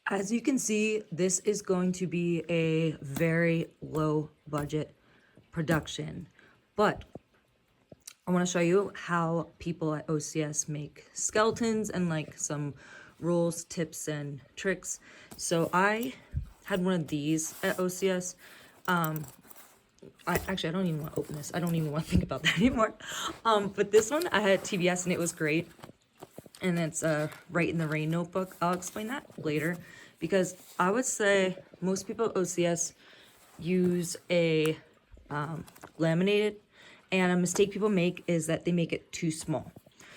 As you can see, this is going to be a very low budget production, but I want to show you how people at OCS make skeletons and like some rules, tips, and tricks. So I had one of these at OCS. I don't even want to open this. I don't even want to think about that anymore. But this one I had at TBS and it was great. And it's Write in the Rain notebook. I'll explain that later because I would say most people at OCS use a laminated, and a mistake people make is that they make it too small.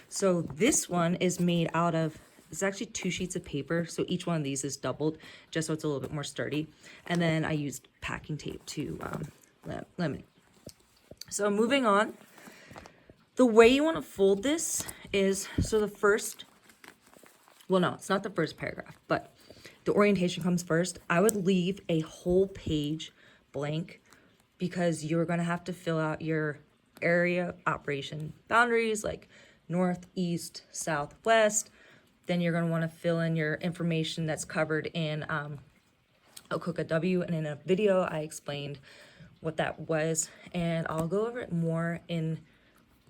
So this one is made out of, it's actually 2 sheets of paper, so each one of these is doubled just so it's a little bit more sturdy, and then I used packing tape to laminate. So moving on, the way you want to fold this is, so the first, well no, it's not the first paragraph, but the orientation comes first. I would leave a whole page blank because you're going to have to fill out your area operation boundaries like north, east, south, west. Then you're going to want to fill in your information that's covered in Okoka W, and in a video I explained what that was, and I'll go over it more in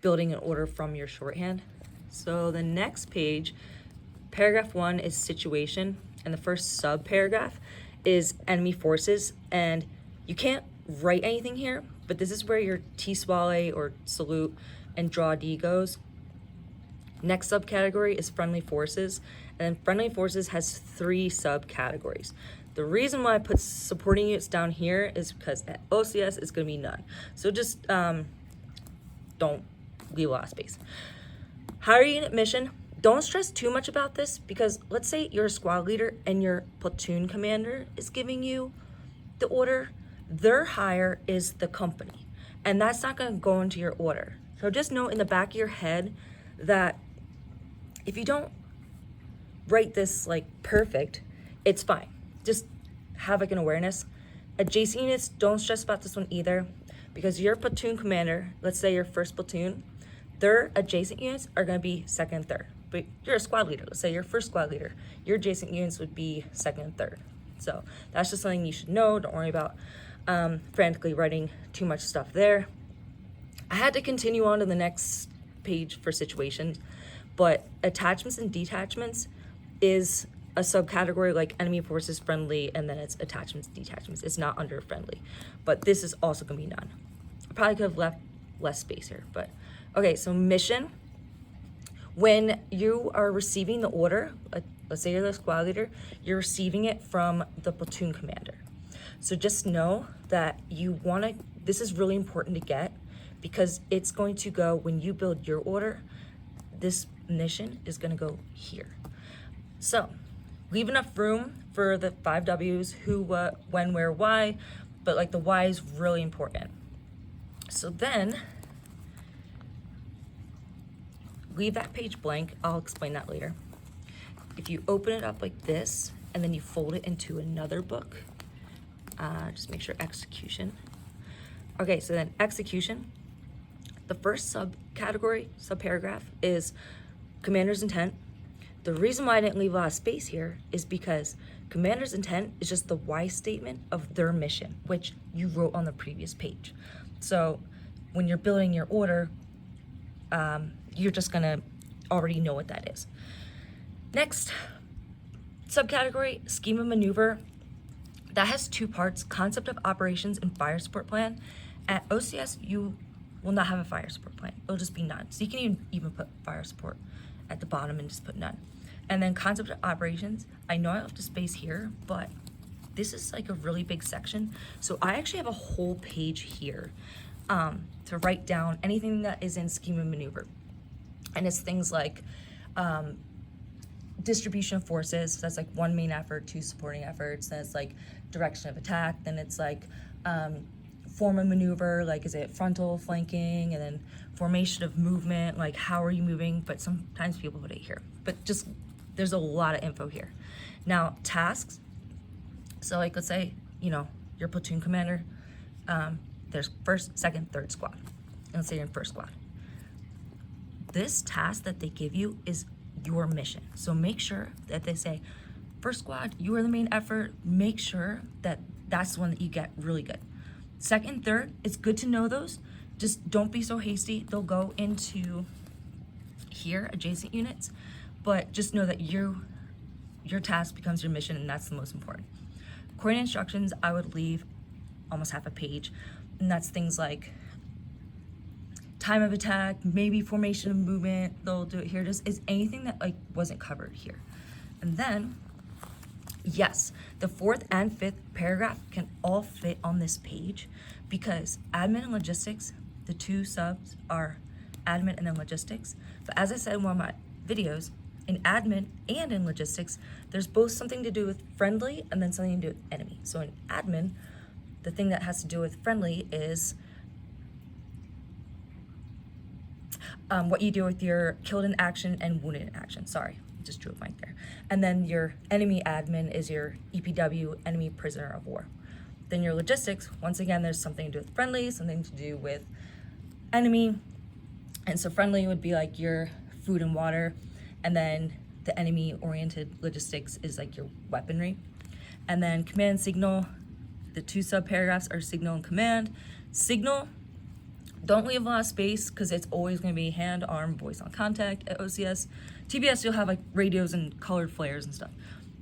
building an order from your shorthand. So the next page, paragraph 1 is situation, and the first sub paragraph is enemy forces, and you can't write anything here, but this is where your T-swale or salute and draw D goes. Next subcategory is friendly forces, and then friendly forces has 3 subcategories. The reason why I put supporting units down here is because at OCS it's going to be none. So just don't leave a lot of space. Higher unit mission. Don't stress too much about this because let's say you're a squad leader and your platoon commander is giving you the order. Their hire is the company, and that's not going to go into your order. So just know in the back of your head that if you don't write this like perfect, it's fine. Just have like an awareness. Adjacent units, don't stress about this one either because your platoon commander, let's say your first platoon, their adjacent units are going to be second and third. But you're a squad leader. Let's say your first squad leader, your adjacent units would be second and third. So that's just something you should know. Don't worry about frantically writing too much stuff there. I had to continue on to the next page for situations, but attachments and detachments is a subcategory like enemy forces, friendly, and then it's attachments, detachments. It's not under friendly, but this is also gonna be none. I probably could have left less space here, but okay, so mission. When you are receiving the order, let's say you're the squad leader, you're receiving it from the platoon commander. So just know that this is really important to get because it's going to go, when you build your order, this mission is gonna go here. So leave enough room for the 5 W's, who, what, when, where, why, but like the why is really important. So then leave that page blank. I'll explain that later. If you open it up like this and then you fold it into another book, just make sure execution. Okay, so then execution. The first subparagraph is commander's intent. The reason why I didn't leave a lot of space here is because commander's intent is just the why statement of their mission, which you wrote on the previous page. So when you're building your order, you're just gonna already know what that is. Next subcategory, scheme of maneuver. That has 2 parts, concept of operations and fire support plan. At OCS, you will not have a fire support plan. It'll just be none. So you can even put fire support at the bottom and just put none. And then concept of operations. I know I left a space here, but this is like a really big section. So I actually have a whole page here to write down anything that is in scheme of maneuver. And it's things like distribution of forces. So that's like 1 main effort, 2 supporting efforts. Then it's like direction of attack. Then it's like form of maneuver, like is it frontal, flanking, and then formation of movement, like how are you moving? But sometimes people put it here. But just, there's a lot of info here. Now, tasks. So like, let's say, your platoon commander, there's first, second, third squad. And let's say you're in first squad. This task that they give you is your mission. So make sure that they say, First squad, you are the main effort. Make sure that that's the one that you get really good. Second, third, it's good to know those. Just don't be so hasty. They'll go into here, adjacent units, but just know that your task becomes your mission, and that's the most important. Coordinate instructions, I would leave almost half a page, and that's things like time of attack, maybe formation of movement. They'll do it here. Just is anything that like wasn't covered here. And then, yes, the fourth and fifth paragraph can all fit on this page because admin and logistics, the two subs are admin and then logistics. But as I said in one of my videos, in admin and in logistics, there's both something to do with friendly and then something to do with enemy. So in admin, the thing that has to do with friendly is what you do with your killed in action and wounded in action. Sorry, just drew a blank there. And then your enemy admin is your EPW, enemy prisoner of war. Then your logistics, once again, there's something to do with friendly, something to do with enemy. And so friendly would be like your food and water. And then the enemy-oriented logistics is like your weaponry. And then command and signal, the two sub-paragraphs are signal and command. Signal, don't leave a lot of space because it's always going to be hand, arm, voice on contact at OCS. TBS, you'll have like radios and colored flares and stuff.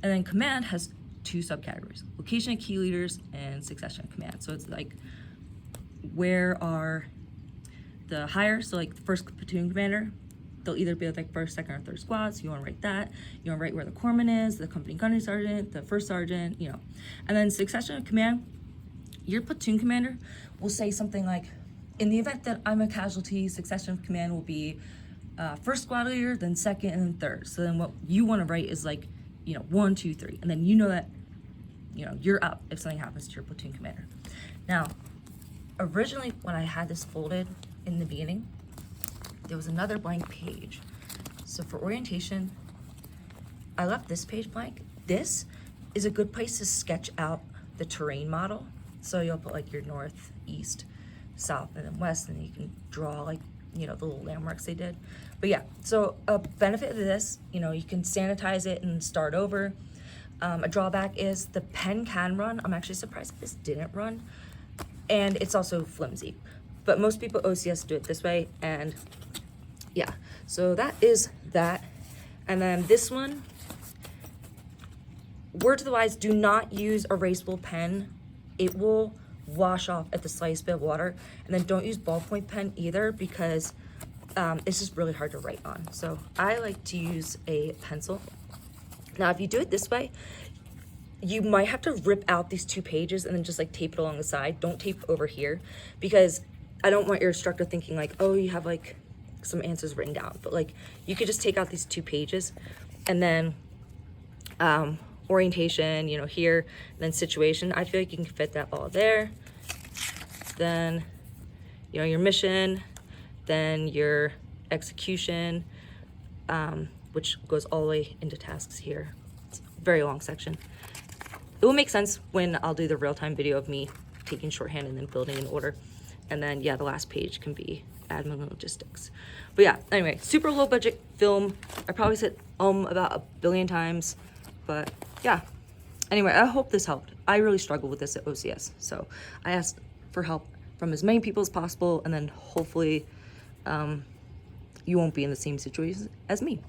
And then command has two subcategories, location of key leaders and succession of command. So it's like, where are the higher, so like the first platoon commander, they'll either be with like first, second, or third squad, so you want to write that. You want to write where the corpsman is, the company gunnery sergeant, the first sergeant, you know. And then succession of command, your platoon commander will say something like, in the event that I'm a casualty, succession of command will be first squad leader, then second, and then third. So then what you want to write is like, you know, 1, 2, 3. And then you know that, you know, you're up if something happens to your platoon commander. Now, originally when I had this folded in the beginning, there was another blank page. So for orientation, I left this page blank. This is a good place to sketch out the terrain model. So you'll put like your north, east, south, and then west, and you can draw like, you know, the little landmarks they did. But yeah, so a benefit of this, you know, you can sanitize it and start over. A drawback is the pen can run. I'm actually surprised that this didn't run. And it's also flimsy. But most people OCS do it this way, and yeah, so that is that. And then this one, word to the wise, do not use erasable pen. It will wash off at the slightest bit of water. And then don't use ballpoint pen either because it's just really hard to write on. So I like to use a pencil. Now, if you do it this way, you might have to rip out these 2 pages and then just like tape it along the side. Don't tape over here because I don't want your instructor thinking like, oh, you have like some answers written down. But like, you could just take out these 2 pages and then orientation, you know, here, and then situation. I feel like you can fit that all there. Then, you know, your mission, then your execution, which goes all the way into tasks here. It's a very long section. It will make sense when I'll do the real-time video of me taking shorthand and then building in order. And then, yeah, the last page can be admin and logistics. But yeah, anyway, super low budget film. I probably said about 1 billion times, but yeah. Anyway, I hope this helped. I really struggled with this at OCS. So I asked for help from as many people as possible, and then hopefully you won't be in the same situation as me.